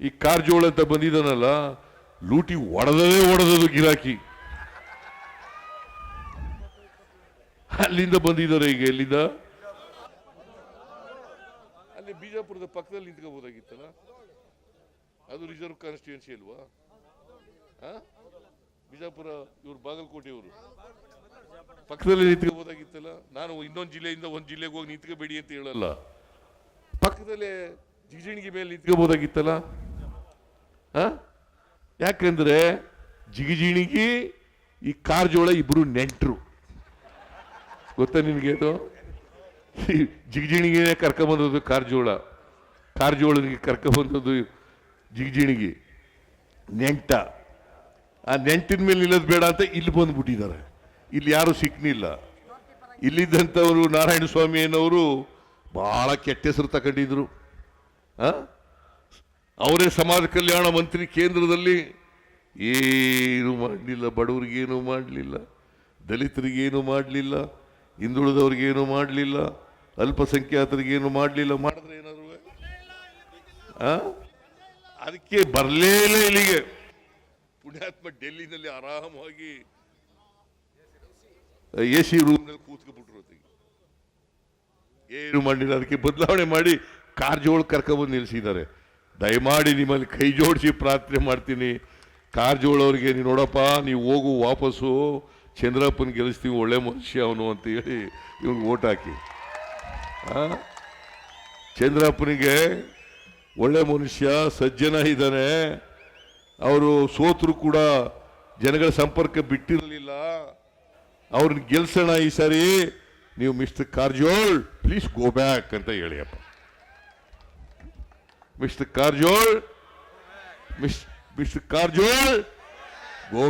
ಈ ಕಾರಜೋಳ ಅಂತ ಬಂದಿದ್ದಾನಲ್ಲ, ಲೂಟಿ ಒಡೆದದು ಗಿರಾಕಿ. ಅಲ್ಲಿಂದ ಬಂದಿದ್ದಾರೆ. ಈಗ ಎಲ್ಲಿಂದ? ಅಲ್ಲಿ ಬಿಜಾಪುರದ ಪಕ್ಕದಲ್ಲಿ ನಿಂತ್ಕೋಬಹುದಾಗಿತ್ತಲ್ಲ, ಅದು ರಿಸರ್ವ್ ಕಾನ್ಸ್ಟಿಟ್ಯೂನ್ಸಿ ಅಲ್ವಾ? ಬಿಜಾಪುರ ಇವ್ರು ಬಾಗಲಕೋಟೆಯವರು ಪಕ್ಕದಲ್ಲಿ ನಿಂತ್ಕೋಬಹುದಾಗಿತ್ತಲ್ಲ. ನಾನು ಇನ್ನೊಂದು ಜಿಲ್ಲೆಯಿಂದ ಒಂದು ಜಿಲ್ಲೆಗೆ ಹೋಗಿ ನಿಂತ್ಕೋಬೇಡಿ ಅಂತ ಹೇಳಲ್ಲ, ಪಕ್ಕದಲ್ಲೇ ಜಿಗಜಿಣಿಗೆ ಮೇಲೆ ನಿಂತ್ಕೋಬಹುದಾಗಿತ್ತಲ್ಲ. ಯಾಕಂದ್ರೆ ಜಿಗಜಿಣಿಗಿ ಈ ಕಾರಜೋಳ ಇಬ್ರು ನೆಂಟ್ರು. ಗೊತ್ತಾ ನಿನ್ಗೆ? ಅದು ಜಿಗಜಿಣಿಗೆ ಕರ್ಕೊಂಬಂದದ್ದು ಕಾರಜೋಳನಿಗೆ ಕರ್ಕೊಂಬಂದದ್ದು ಜಿಗಜಿಣಿಗಿ ನೆಂಟ. ಆ ನೆಂಟಿನ ಮೇಲೆ ನಿಲ್ಲೋದು ಬೇಡ ಅಂತ ಇಲ್ಲಿ ಬಂದ್ಬಿಟ್ಟಿದ್ದಾರೆ. ಇಲ್ಲಿ ಯಾರು ಸಿಕ್ನಿಲ್ಲ. ಇಲ್ಲಿದ್ದಂಥವರು ನಾರಾಯಣ ಸ್ವಾಮಿ ಅನ್ನೋರು ಬಹಳ ಕೆಟ್ಟ ಹೆಸರು ತಗೊಂಡಿದ್ರು. ಅವರೇ ಸಮಾಜ ಕಲ್ಯಾಣ ಮಂತ್ರಿ ಕೇಂದ್ರದಲ್ಲಿ. ಏನು ಮಾಡಲಿಲ್ಲ, ಬಡವರಿಗೇನು ಮಾಡಲಿಲ್ಲ, ದಲಿತರಿಗೇನು ಮಾಡಲಿಲ್ಲ, ಹಿಂದುಳಿದವ್ರಿಗೇನು ಮಾಡಲಿಲ್ಲ, ಅಲ್ಪಸಂಖ್ಯಾತರಿಗೇನು ಮಾಡಲಿಲ್ಲ. ಮಾಡಿದ್ರೆ ಏನಾದ್ರು ಅದಕ್ಕೆ ಬರಲೇ ಇಲ್ಲ ಇಲ್ಲಿಗೆ. ಪುಣ್ಯಾತ್ಮ ಡೆಲ್ಲಿನಲ್ಲಿ ಆರಾಮಾಗಿ AC ರೂಮ್ನಲ್ಲಿ ಕೂತ್ಕೊಂಡ್ಬಿಟ್ರು. ಏನು ಮಾಡಲಿಲ್ಲ. ಅದಕ್ಕೆ ಬದಲಾವಣೆ ಮಾಡಿ ಕಾರಜೋಳ ಕರ್ಕೊಂಡ್ಬಂದು ನಿಲ್ಲಿಸಿದ್ದಾರೆ. ದಯಮಾಡಿ ನಿಮ್ಮಲ್ಲಿ ಕೈ ಜೋಡಿಸಿ ಪ್ರಾರ್ಥನೆ ಮಾಡ್ತೀನಿ, ಕಾರಜೋಳ ಅವ್ರಿಗೆ, ನೀವು ನೋಡಪ್ಪ, ನೀವು ಹೋಗು ವಾಪಸ್ಸು, ಚಂದ್ರಪ್ಪನ ಗೆಲ್ಲಿಸ್ತೀವಿ, ಒಳ್ಳೆ ಮನುಷ್ಯ ಅವನು ಅಂತ ಹೇಳಿ ಇವ್ನಿಗೆ ಓಟ್ ಹಾಕಿ. ಚಂದ್ರಪ್ಪನಿಗೆ ಒಳ್ಳೆ ಮನುಷ್ಯ, ಸಜ್ಜನ ಇದ್ದಾನೆ. ಅವರು ಸೋತರು ಕೂಡ ಜನಗಳ ಸಂಪರ್ಕ ಬಿಟ್ಟಿರಲಿಲ್ಲ. ಅವ್ರನ್ನ ಗೆಲ್ಸೋಣ ಈ ಸಾರಿ. ನೀವು mister Karajol please go back ಅಂತ ಹೇಳಿಯಪ್ಪ. Mister Karajol, mister Karajol, go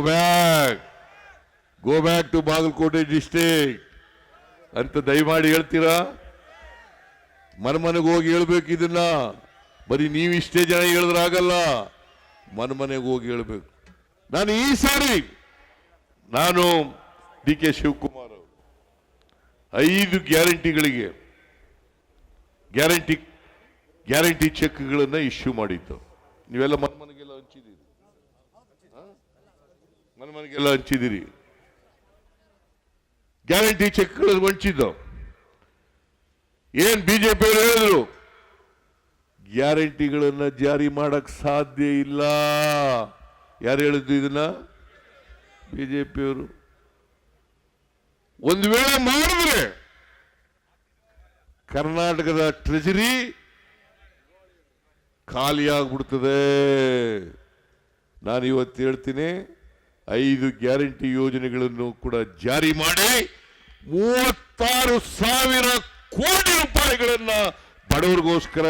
back to Bagalkote district ಅಂತ ದಯಮಾಡಿ ಹೇಳ್ತೀರಾ? ಮನೆಗೆ ಹೋಗಿ ಹೇಳ್ಬೇಕು ಇದನ್ನ. ಬರೀ ನೀವು ಇಷ್ಟೇ ಜನ ಹೇಳಿದ್ರಾಗಲ್ಲ, ಮನೆಗೆ ಹೋಗಿ ಹೇಳ್ಬೇಕು. ನಾನು ಈ ಸಾರಿ DK ಶಿವಕುಮಾರ್ ಅವರು 5 ಗ್ಯಾರಂಟಿಗಳಿಗೆ ಗ್ಯಾರಂಟಿ ಚೆಕ್ಗಳನ್ನ ಇಶ್ಯೂ ಮಾಡಿದ್ದು. ನೀವೆಲ್ಲ ಮನೆಗೆಲ್ಲ ಹಂಚಿದಿರಿ. ಗ್ಯಾರಂಟಿ ಚೆಕ್ಗಳನ್ನು ಹಂಚಿದ್ದು ಏನ್ ಬಿಜೆಪಿ ಅವರು ಹೇಳಿದ್ರು, ಗ್ಯಾರಂಟಿಗಳನ್ನ ಜಾರಿ ಮಾಡಕ್ ಸಾಧ್ಯ ಇಲ್ಲ. ಯಾರು ಹೇಳಿದ್ದು ಇದನ್ನ? ಬಿಜೆಪಿಯವರು. ಒಂದು ವೇಳೆ ಮಾಡಿದ್ರೆ ಕರ್ನಾಟಕದ ಟ್ರೆಜರಿ ಖಾಲಿಯಾಗ್ಬಿಡ್ತದೆ. ನಾನು ಇವತ್ತು ಹೇಳ್ತೀನಿ, 5 ಗ್ಯಾರಂಟಿ ಯೋಜನೆಗಳನ್ನು ಕೂಡ ಜಾರಿ ಮಾಡಿ 36,000 ಕೋಟಿ ರೂಪಾಯಿಗಳನ್ನ ಬಡವರಿಗೋಸ್ಕರ